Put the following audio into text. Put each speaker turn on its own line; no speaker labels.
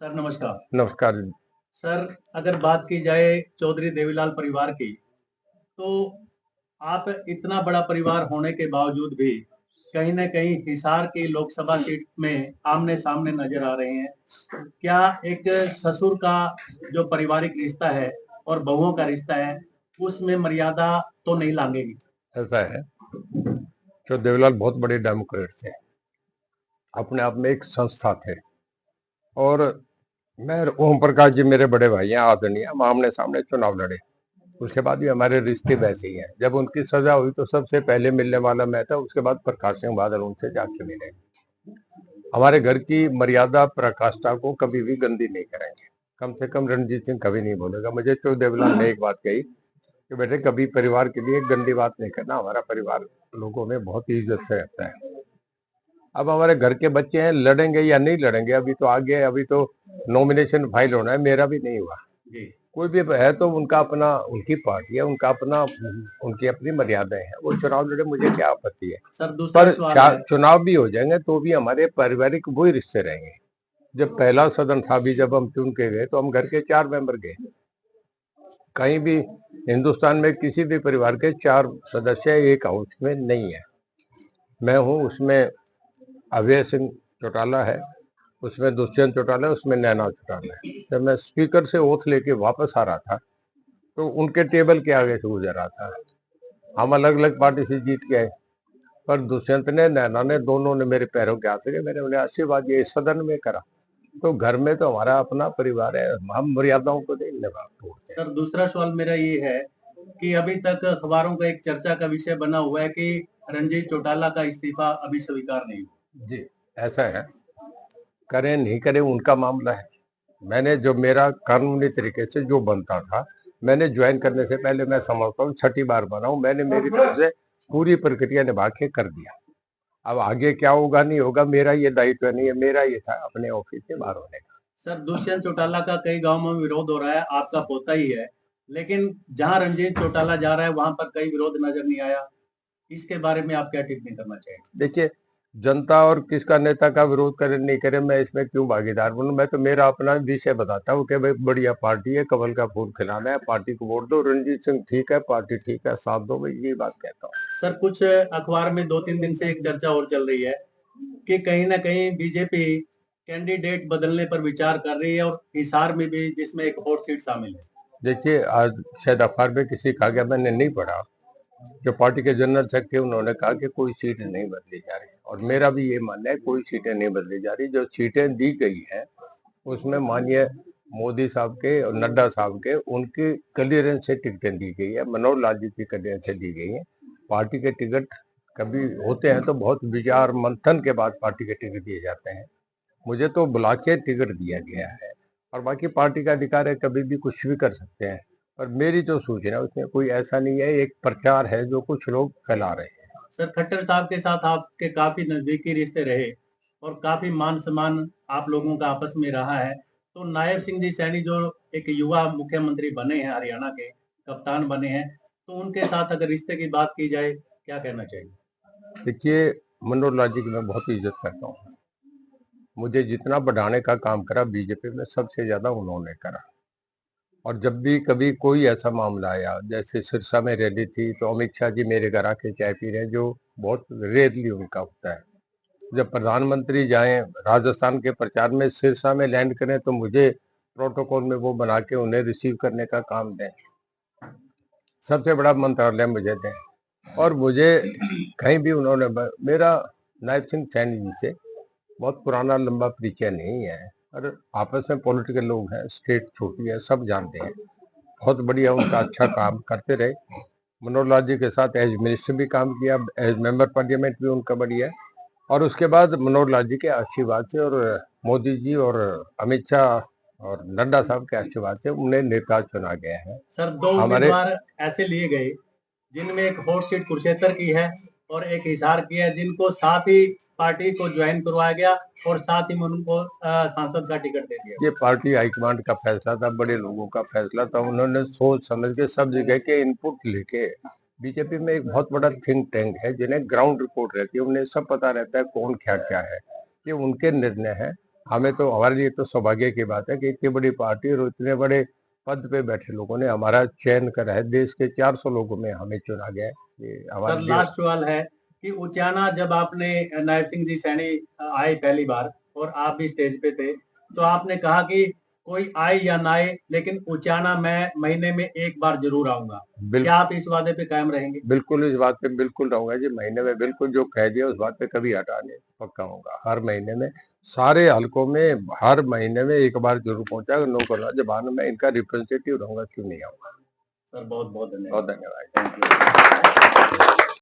Sir नमस्कार।
नमस्कार जी।
Sir, अगर बात की जाए चौधरी देवीलाल परिवार की, तो आप इतना बड़ा परिवार होने के बावजूद भी कहीं न कहीं हिसार की लोकसभा सीट में आमने-सामने नज़र आ रहे हैं। क्या एक ससुर का जो पारिवारिक रिश्ता है और बहुओं का रिश्ता है, उसमें मर्यादा तो नहीं लाँघेगी?
ऐसा है, जो देवीलाल बहुत बड़े डेमोक्रेट थे, अपने आप में एक संस्था थे। और मैं ओम प्रकाश जी मेरे बड़े भाई हैं, आदरणीय, हम आमने सामने चुनाव लड़े। उसके बाद भी हमारे रिश्ते वैसे ही हैं। जब उनकी सजा हुई तो सबसे पहले मिलने वाला मैं था, उसके बाद प्रकाश सिंह बादल उनसे जाके मिले। हमारे घर की मर्यादा पराकाष्ठा को कभी भी गंदी नहीं करेंगे। कम से कम रणजीत सिंह कभी नहीं बोलेगा। मुझे तो देवीलाल ने एक बात कही कि बेटे कभी परिवार के लिए गंदी बात नहीं करना, हमारा परिवार लोगों में बहुत ही इज्जत से रहता है। अब हमारे घर के बच्चे हैं, लड़ेंगे या नहीं लड़ेंगे, अभी तो आगे, अभी तो नॉमिनेशन फाइल होना है, मेरा भी नहीं हुआ।
जी।
कोई भी है तो उनका अपना, उनकी पार्टी है, उनका अपना, उनकी अपनी मर्यादाएं हैं, वो चुनाव लड़े, मुझे क्या आपत्ति है।
सर दूसरा
पर
सवाल है।
चुनाव भी हो जाएंगे तो भी हमारे पारिवारिक वही रिश्ते रहेंगे। जब पहला सदन था भी, जब हम चुन के गए तो हम घर के 4 मेंबर गए। कहीं भी हिंदुस्तान में किसी भी परिवार के 4 सदस्य एक हाउस में नहीं है। मैं हूँ उसमें, अभय सिंह चौटाला है उसमें, दुष्यंत चौटाला है उसमें, नैना चौटाला है। जब मैं स्पीकर से ओथ लेके वापस आ रहा था तो उनके टेबल के आगे से गुजर रहा था। हम अलग अलग पार्टी से जीत के आए, पर दुष्यंत ने, नैना ने, दोनों ने मेरे पैरों के हाथ के, मैंने उन्हें आशीर्वाद ये सदन में करा। तो घर में तो हमारा अपना परिवार है, हम मर्यादाओं को नहीं निभा तोड़ते।
सर दूसरा सवाल मेरा ये है कि अभी तक अखबारों का एक चर्चा का विषय बना हुआ है कि रणजीत चौटाला का इस्तीफा अभी स्वीकार नहीं हुआ।
जी, ऐसा है, करें नहीं करें उनका मामला है। मैंने जो मेरा कानूनी तरीके से जो बनता था, मैंने ज्वाइन करने से पहले, मैं समझता हूँ 6ठी बार बना हूँ, मैंने मेरी तरफ से पूरी प्रक्रिया निभा के कर दिया। अब आगे क्या होगा नहीं होगा, मेरा ये दायित्व नहीं है, मेरा ये था अपने ऑफिस से बाहर होने का।
सर दुष्यंत चौटाला का कई गांव में विरोध हो रहा है, आपका पोता ही है, लेकिन जहां रणजीत चौटाला जा रहा है वहां पर कई विरोध नजर नहीं आया। इसके बारे में आप क्या टिप्पणी करना चाहेंगे?
देखिए, जनता और किसका नेता का विरोध करे नहीं करे, मैं इसमें क्यों भागीदार बनूं। मैं तो मेरा अपना विषय बताता हूँ कि भाई बढ़िया पार्टी है, कमल का फूल खिलाना है, पार्टी को वोट दो, रणजीत सिंह ठीक है, पार्टी ठीक है, साथ दो, भाई ये बात कहता हूँ।
सर कुछ अखबार में 2-3 दिन से एक चर्चा और चल रही है कि कहीं ना कहीं बीजेपी कैंडिडेट बदलने पर विचार कर रही है और हिसार में भी, जिसमें एक हॉट सीट शामिल है।
देखिए, आज शायद अखबार में किसी का गया, मैंने नहीं पढ़ा। जो पार्टी के जनरल सेक्रेटरी, उन्होंने कहा कि कोई सीट नहीं बदली जा रही, और मेरा भी ये मानना है कोई सीटें नहीं बदली जा रही। जो सीटें दी गई हैं उसमें माननीय मोदी साहब के और नड्डा साहब के, उनकी क्लियरेंस से टिकटें दी गई है, मनोहर लाल जी की क्लियरेंस से दी गई है। पार्टी के टिकट कभी होते हैं तो बहुत विचार मंथन के बाद पार्टी के टिकट दिए जाते हैं। मुझे तो बुला के टिकट दिया गया है, और बाकी पार्टी का अधिकार है, कभी भी कुछ भी कर सकते हैं। पर मेरी जो सूचना है उसमें कोई ऐसा नहीं है, एक प्रचार है जो कुछ लोग फैला रहे हैं।
सर खट्टर साहब के साथ आपके काफी नजदीकी रिश्ते रहे और काफी मान सम्मान आप लोगों का आपस में रहा है, तो नायब सिंह जी सैनी जो एक युवा मुख्यमंत्री बने हैं, हरियाणा के कप्तान बने हैं, तो उनके साथ अगर रिश्ते की बात की जाए, क्या कहना चाहिए?
देखिए, मनोहर लाल जी की मैं बहुत इज्जत करता हूँ। मुझे जितना बढ़ाने का काम करा बीजेपी में, सबसे ज्यादा उन्होंने करा। और जब भी कभी कोई ऐसा मामला आया, जैसे सिरसा में रैली थी, तो अमित शाह जी मेरे घर आके चाय पी रहे हैं, जो बहुत रेयरली उनका होता है। जब प्रधानमंत्री जाएं राजस्थान के प्रचार में, सिरसा में लैंड करें, तो मुझे प्रोटोकॉल में वो बना के उन्हें रिसीव करने का काम दें। सबसे बड़ा मंत्रालय मुझे दें। और मुझे कहीं भी उन्होंने, मेरा नायब सिंह सैनी जी से बहुत पुराना लंबा परिचय नहीं है, और आपस में पॉलिटिकल लोग हैं, स्टेट छोटी है, सब जानते हैं। बहुत बढ़िया उनका अच्छा काम करते रहे। मनोहर लाल जी के साथ एज मिनिस्टर भी काम किया, एज मेंबर पार्लियामेंट भी उनका बढ़िया है। और उसके बाद मनोहर लाल जी के आशीर्वाद से, और मोदी जी और अमित शाह और नड्डा साहब के आशीर्वाद से उन्हें नेता चुना गया है।
सर दो
हमारे
उम्मीदवार ऐसे लिए गए जिनमें एक हॉट सीट कुरुक्षेत्र की है और एक हिसार की है, जिनको साथ ही पार्टी को ज्वाइन करवाया गया और साथ ही उनको सांसद का टिकट दे दिया।
ये पार्टी हाईकमांड का फैसला था, बड़े लोगों का फैसला था। उन्होंने सोच समझ के सब जगह के इनपुट लेके, बीजेपी में एक बहुत बड़ा थिंक टैंक है जिन्हें ग्राउंड रिपोर्ट रहती है, उन्हें सब पता रहता है कौन क्या क्या है। ये उनके निर्णय है, हमें तो, हमारे लिए तो सौभाग्य की बात है कि इतनी बड़ी पार्टी और इतने बड़े पद पे बैठे लोगों ने हमारा चयन करा है। देश के 400 लोगों में हमें चुना गया है। ये हमारे
सर
लिए
लास्ट सवाल है कि उचाना जब आपने नायब सिंह जी सैनी आए पहली बार और आप भी स्टेज पे थे, तो आपने कहा कि कोई आए या ना आए लेकिन उचाना मैं महीने में एक बार जरूर आऊंगा।
बिल,
क्या आप इस वादे पे कायम रहेंगे?
बिल्कुल इस बात पे बिल्कुल रहूंगा जी। महीने में बिल्कुल जो कह दिया उस बात पे कभी हटा नहीं, पक्का होगा। हर महीने में सारे हलकों में हर महीने में एक बार जरूर पहुंचा। नौकर जबान में इनका रिप्रेजेंटेटिव रहूंगा, क्यों नहीं आऊंगा।
सर बहुत बहुत
बहुत
धन्यवाद।
धन्यवाद।